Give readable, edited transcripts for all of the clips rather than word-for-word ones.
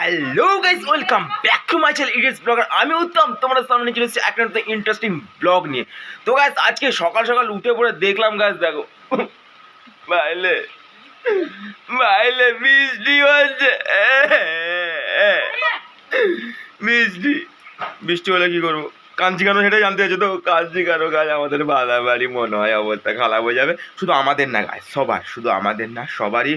Hello guys, welcome back to my channel idiots blogger. আমি উত্তম, তোমরা সামনে চলে এসেছি একটা নতুন ইন্টারেস্টিং ব্লগ নিয়ে। তো গাইস, আজকে সকাল সকাল উঠে পড়ে দেখলাম গাইস, দেখো বাইলে বাইলে বৃষ্টি হচ্ছে। বৃষ্টি বৃষ্টি হলে কি করবো? কাঞ্চি কেন সেটাই জানতে চাইছো তো? কাঞ্চি কেন গাছ? আমাদের বাড়ি মনে হয় অবস্থা খারাপ হয়ে যাবে। শুধু আমাদের না গাছ, সবার, শুধু আমাদের না সবারই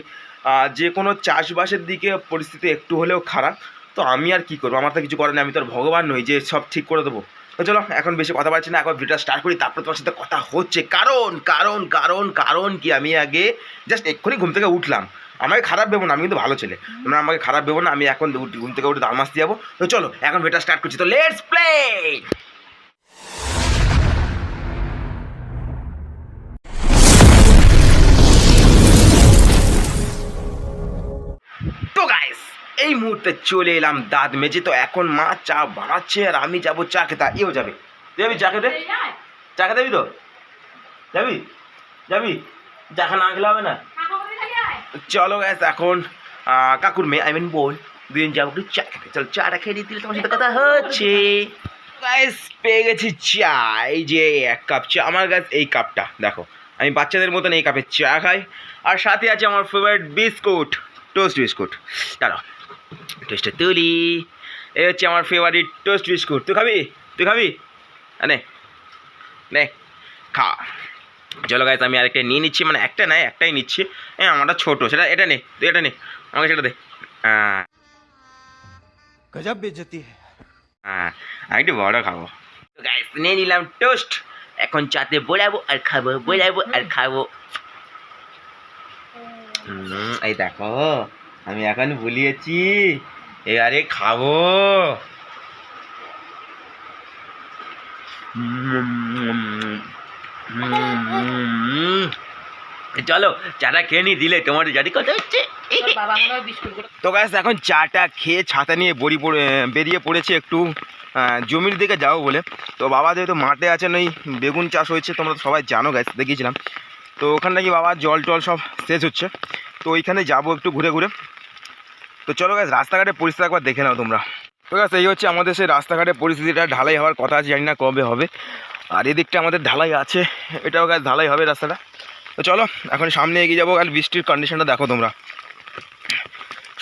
যে কোনো চাষবাসের দিকে পরিস্থিতি একটু হলেও খারাপ। তো আমি আর কি করবো? আমার তো কিছু করার নেই, আমি তো আর ভগবান নই যে সব ঠিক করে দেবো। তো চলো এখন বেশি কথা বলছি না, এখন ভিডিওটা স্টার্ট করি, তারপর তোমার সাথে কথা হচ্ছে। কারণ কারণ কারণ কারণ কি, আমি আগে জাস্ট এক্ষুনি ঘুম থেকে উঠলাম। আমাকে খারাপ ভেবো না, আমি কিন্তু ভালো ছেলে, তোমরা আমাকে খারাপ ভেবো না। আমি এখন ঘুম থেকে উঠে দাম মাসতে যাবো। তো চলো এখন ভিডিওটা স্টার্ট করছি, তো লেটস প্লে। তো গাইস, এই মুহূর্তে চলে এলাম দাঁত মেজে। তো এখন মা চা বানাচ্ছে আর আমি যাবো চা খেতে। এও যাবে, তুই যাবি চা খেতে? চা খেতে যাবি? তো যাবি যাবি চা খা না খেলে হবে না। চলো গাইস, এখন কাকুর মেয়ে, আই মিন বোন, দুজন যাবো একটু চা খেতে। চল চাটা খেয়ে দিলে তোমার সাথে কথা হচ্ছে। গাইস, পেয়ে গেছি চা। এই যে এক কাপ চা আমার গাছ, এই কাপটা দেখো, আমি বাচ্চাদের মতন এই কাপে চা খাই। আর সাথে আছে আমার ফেভারিট বিস্কুট, টোস্ট বিস্কুট। দাঁড়াও টোস্টটা তুলি। এই হচ্ছে আমার ফেভারিট টোস্ট বিস্কুট। তুই খাবি? তুই খাবি? নে নে খা। চলো গাইস, আমি আরেকটা নিয়ে নিচ্ছি, মানে একটা নয়, একটাই নিচ্ছি। হ্যাঁ, আমারটা ছোটো, সেটা এটা নে, তুই এটা নে, আমাকে সেটা দে। হ্যাঁ गजब बेइज्जती है। হ্যাঁ, আমি একটু বড় খাবো। তো গাইস, নিয়ে নিলাম টোস্ট, এখন চাতে বোলাবো আর খাবো, বোলাবো আর খাবো। এই দেখো, আমি এখন ভুলিয়েছি, এবারে খাবো। চলো চাটা খেয়ে নি, দিলে তোমার জানি কথা হচ্ছে। তো গাইস, এখন চাটা খেয়ে ছাতা নিয়ে বেরিয়ে পড়েছে একটু জমির দিকে যাবো বলে। তো বাবা যেহেতু মাঠে আছেন, ওই বেগুন চাষ হয়েছে, তোমরা তো সবাই জানো গাইস, দেখিয়েছিলাম। তো ওখানে নাকি বাবা জল টল সব শেষ হচ্ছে, তো ওইখানে যাবো একটু ঘুরে ঘুরে। তো চলো গাইস, রাস্তাঘাটের পরিস্থিতি একবার দেখে নাও তোমরা। তো গাইস, এই হচ্ছে আমাদের সেই রাস্তাঘাটের পরিস্থিতিটা। ঢালাই হওয়ার কথা আছে, জানি না কবে হবে। আর এদিকটা আমাদের ঢালাই আছে, এটাও গাইস ঢালাই হবে রাস্তাটা। তো চলো এখন সামনে এগিয়ে যাবো। আর বৃষ্টির কন্ডিশনটা দেখো তোমরা,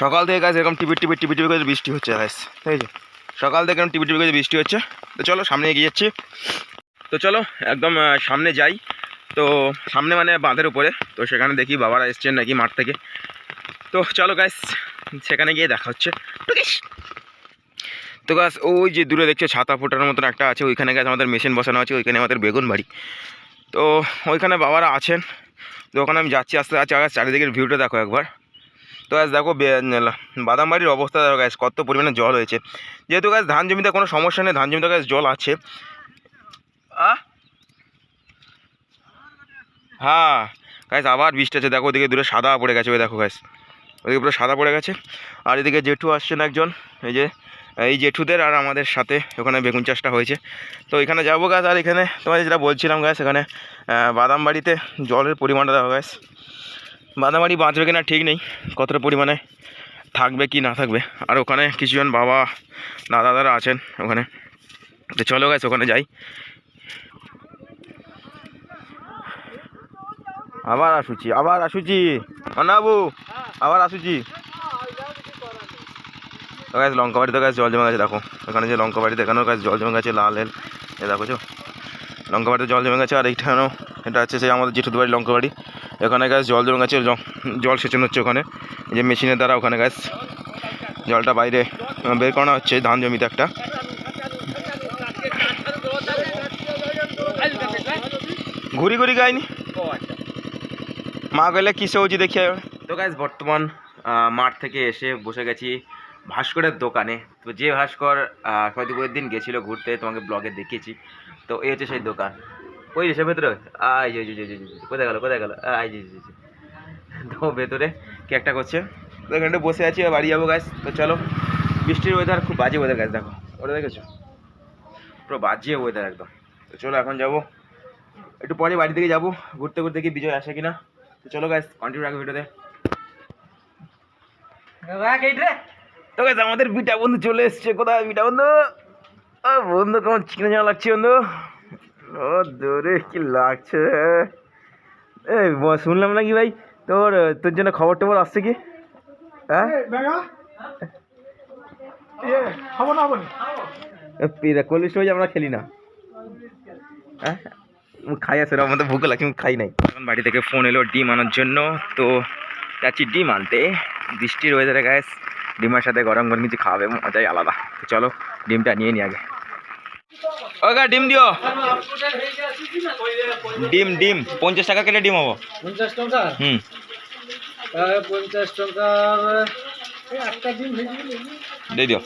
সকাল থেকে গাছ এরকম টিপি টিপি টিপি টিপি করে বৃষ্টি হচ্ছে গাছ, ঠিক আছে? সকাল থেকে এরকম টিপি টিপি করে বৃষ্টি হচ্ছে। তো চলো সামনে এগিয়ে যাচ্ছি। তো চলো একদম সামনে যাই। তো সামনে মানে বাঁধের উপরে, তো সেখানে দেখি বাবারা এসছেন নাকি মাঠ থেকে। তো চলো গাছ, সেখানে গিয়ে দেখা হচ্ছে। তো গাছ, ওই যে দূরে দেখছো ছাতা ফোটার মতন একটা আছে, ওইখানে গাছ আমাদের মেশিন বসানো আছে, ওইখানে আমাদের বেগুন বাড়ি। তো ওইখানে বাবারা আছেন, তো ওখানে আমি যাচ্ছি আস্তে আস্তে। গাছ চারিদিকের ভিউটা দেখো একবার। তো গাছ দেখো, বাদাম বাড়ির অবস্থা দেখো গাছ, কত পরিমাণে জল হয়েছে। যেহেতু গাছ ধান জমিতে কোনো সমস্যা নেই, ধান জমিতে গাছ জল আছে। হ্যাঁ গাছ, আবার বৃষ্টি আছে, দেখো ওদিকে দূরে সাদা পড়ে গেছে, ওই দেখো গাছ, ওদিকে পুরো সাদা পড়ে গেছে। আর এদিকে জেঠু আসছেন একজন, এই যে এই জেঠুদের আর আমাদের সাথে ওখানে বেগুন চাষটা হয়েছে। তো এখানে যাবো গাছ। আর এখানে তোমাদের যেটা বলছিলাম গাছ, এখানে বাদাম বাড়িতে জলের পরিমাণটা দেখো গাছ। বাদাম বাড়ি বাঁচবে কিনা ঠিক নেই, কতটা পরিমাণে থাকবে কি না থাকবে। আর ওখানে কিছুজন বাবা দাদারা আছেন ওখানে। তো চলো গাছ, ওখানে যাই। আবার আসুচি অনাবু, আবার আসুচি। তো গাছ লঙ্কা বাড়িতে গাছ জল জমে গেছে, দেখো ওখানে যে লঙ্কা বাড়িতে, এখানেও গাছ জল জমে গেছে, লাল লাল, এ দেখো চো লঙ্কা বাড়িতে জল জমে গেছে। আর এইখানেও, এটা হচ্ছে সেই আমাদের জেঠুদ বাড়ির লঙ্কা বাড়ি, এখানে গাছ জল জমে গেছে, জল সেচন হচ্ছে ওখানে, এই যে মেশিনের দ্বারা ওখানে গাছ জলটা বাইরে বের করানো হচ্ছে ধান জমিতে একটা। ঘুরি ঘুরি গাইনি মা গেলে কিসে হচ্ছে দেখি। তো গাইস, বর্তমান মাঠ থেকে এসে বসে গেছি ভাস্করের দোকানে। তো যে ভাস্কর সদীপের দিন গেছিলো ঘুরতে, তোমাকে ব্লগে দেখিয়েছি। তো এই হচ্ছে সেই দোকান, ওই সে ভেতরে আই যে কোথায় গেল আই যে। তো ভেতরে কে একটা করছে, তো এখানটা বসে আছি, বাড়ি যাবো গাছ। তো চলো, বৃষ্টির ওয়েদার, খুব বাজে ওয়েদার গাছ, দেখো ওটা দেখেছো, পুরো বাজে ওয়েদার একদম। তো চলো এখন যাবো, একটু পরে বাড়ি থেকে যাবো ঘুরতে ঘুরতে, কি বিজয় আসে কিনা। তো চলো গাইস, কন্টিনিউ রাখো ভিডিওতে। তো গাইস আমাদের বিটা বন্ধু চলে এসছে। কোথায় বিটা বন্ধু? ও বন্ধু কেমন চিকন জানা লাগছে বন্ধু? ও দূরে কি লাগছে। এই শুনলাম নাকি ভাই তোর তোর জন্য খবর টবর আসছে কি? হ্যাঁ কোল্ড স্টোরেজ আমরা খেলি না। হ্যাঁ খাই আছে ওর মধ্যে ভুক লাগছে, খাই নাই। এখন বাড়ি থেকে ফোন এলো ডিম আনার জন্য, তো যাচ্ছি ডিম আনতে। বৃষ্টির ওয়েদারে গ্যাস ডিমের সাথে গরম গরম কিছু খাওয়াবে, মজাই আলাদা। তো চলো ডিমটা নিয়ে নি আগে। ওগা ডিম দিও। ডিম ডিম 50 টাকা কেটে ডিম হবো। 50 টাকা? হুম 50 টাকার একটা ডিম দিয়ে দিও।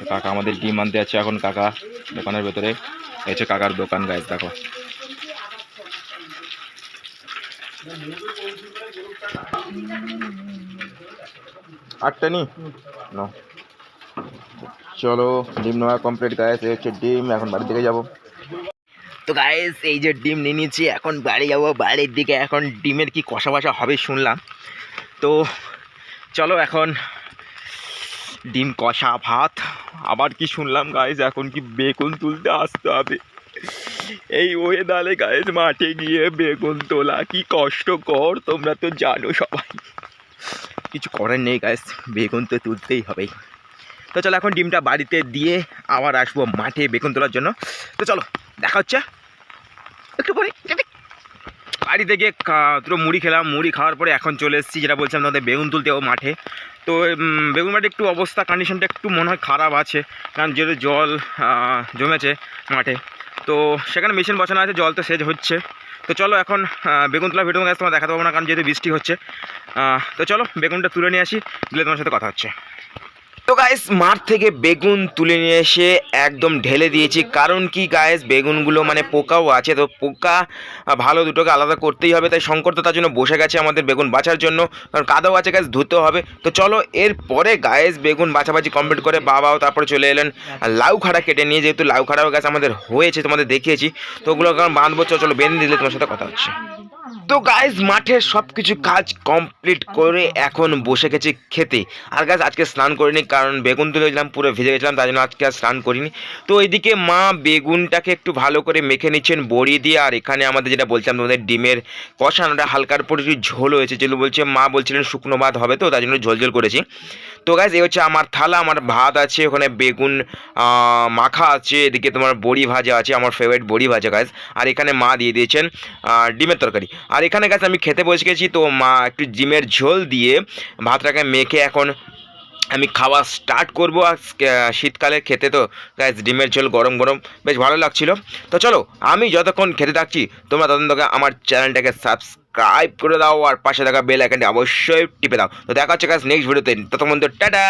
কাকা আমাদের ডিম আনতে আছে এখন, কাকা দোকানের ভেতরে। হচ্ছে কাকার দোকান গাইস, দেখো। আটটা নি নো, চলো ডিম নেওয়া কমপ্লিট গাইস। এই হচ্ছে ডিম, এখন বাড়ির দিকে যাবো। তো গাইস এই যে ডিম নিয়ে নিয়েছি, এখন বাড়ি যাবো। বাড়ির দিকে এখন ডিমের কি কষা কষা হবে শুনলাম, তো চলো এখন ডিম কষা ভাত। আবার কি শুনলাম গাইস এখন কি বেগুন তুলতে আসতে হবে। এই ওয়েদারে গাইস মাঠে গিয়ে বেগুন তোলা কি কষ্টকর, তোমরা তো জানো সবাই। কিছু করার নেই গাইস, বেগুন তো তুলতেই হবে। তো চলো এখন ডিমটা বাড়িতে দিয়ে আবার আসবো মাঠে বেগুন তোলার জন্য। তো চলো দেখা হচ্ছে একটু পরে। বাড়ি থেকে দুটো মুড়ি খেলাম, মুড়ি খাওয়ার পরে এখন চলে এসেছি, যেটা বলছিলাম তোমাদের, বেগুন তুলতে ও মাঠে। তো বেগুন মাঠে একটু অবস্থা কন্ডিশনটা একটু মনে হয় খারাপ আছে, কারণ যেহেতু জল জমেছে মাঠে, তো সেখানে মেশিন বসানো আছে, জল তো সেচ হচ্ছে। তো চলো এখন বেগুন তোলা ভিডিও গাছ তোমার দেখাতে পারবো না, কারণ যেহেতু বৃষ্টি হচ্ছে। তো চলো বেগুনটা তুলে নিয়ে আসি, দিলে তোমার সাথে কথা হচ্ছে। তো গাইস মাঠ থেকে বেগুন তুলে নিয়ে এসে একদম ঢেলে দিয়েছি, কারণ কি গাইস বেগুনগুলো মানে পোকাও আছে, তো পোকা ভালো দুটোকে আলাদা করতেই হবে। তাই শঙ্কর তো তার জন্য বসে গেছে আমাদের বেগুন বাছার জন্য, কারণ কাদাও আছে গাইস, ধুতে হবে। তো চলো এরপরে গাইস বেগুন বাছাবাছি কমপ্লিট করে বাবাও তারপরে চলে এলেন লাউ খাড়া কেটে নিয়ে, যেহেতু লাউ খাড়াও গাছ আমাদের হয়েছে, তোমাদের দেখিয়েছি। তো ওগুলো কারণ বাঁধবো, চলো বেঁধে দিলে তোমার সাথে কথা হচ্ছে। তো গাইজ মাঠের সব কিছু কাজ কমপ্লিট করে এখন বসে গেছি খেতে। আর গাইজ আজকে স্নান করিনি, কারণ বেগুন তুলে গেছিলাম পুরো ভিজে গেছিলাম, তাই জন্য আজকে আর স্নান করিনি। তো এইদিকে মা বেগুনটাকে একটু ভালো করে মেখে নিচ্ছেন বড়ি দিয়ে, আর এখানে আমাদের যেটা বলছিলাম তোমাদের ডিমের কষানোটা হালকার পরে একটু ঝোল হয়েছে, যেগুলো বলছে মা বলছিলেন শুকনো ভাত হবে, তো তাই জন্য ঝোল ঝোল করেছি। তো গাইজ এই হচ্ছে আমার থালা, আমার ভাত আছে, ওখানে বেগুন মাখা আছে, এদিকে তোমার বড়ি ভাজা আছে, আমার ফেভারিট বড়ি ভাজা গাইজ। আর এখানে মা দিয়ে দিয়েছেন ডিমের তরকারি। আর এখানে গাছ আমি খেতে বসে গেছি, তো মা একটু ডিমের ঝোল দিয়ে ভাতটাকে মেখে এখন আমি খাওয়া স্টার্ট করবো। আর শীতকালে খেতে তো গাইস ডিমের ঝোল গরম গরম বেশ ভালো লাগছিল। তো চলো আমি যতক্ষণ খেতে থাকছি তোমরা ততক্ষণ আমার চ্যানেলটাকে সাবস্ক্রাইব করে দাও, আর পাশে থাকা বেল আইকনটি অবশ্যই টিপে দাও। তো দেখা হচ্ছে গাইস নেক্সট ভিডিওতে, ততক্ষণ তো টাটা।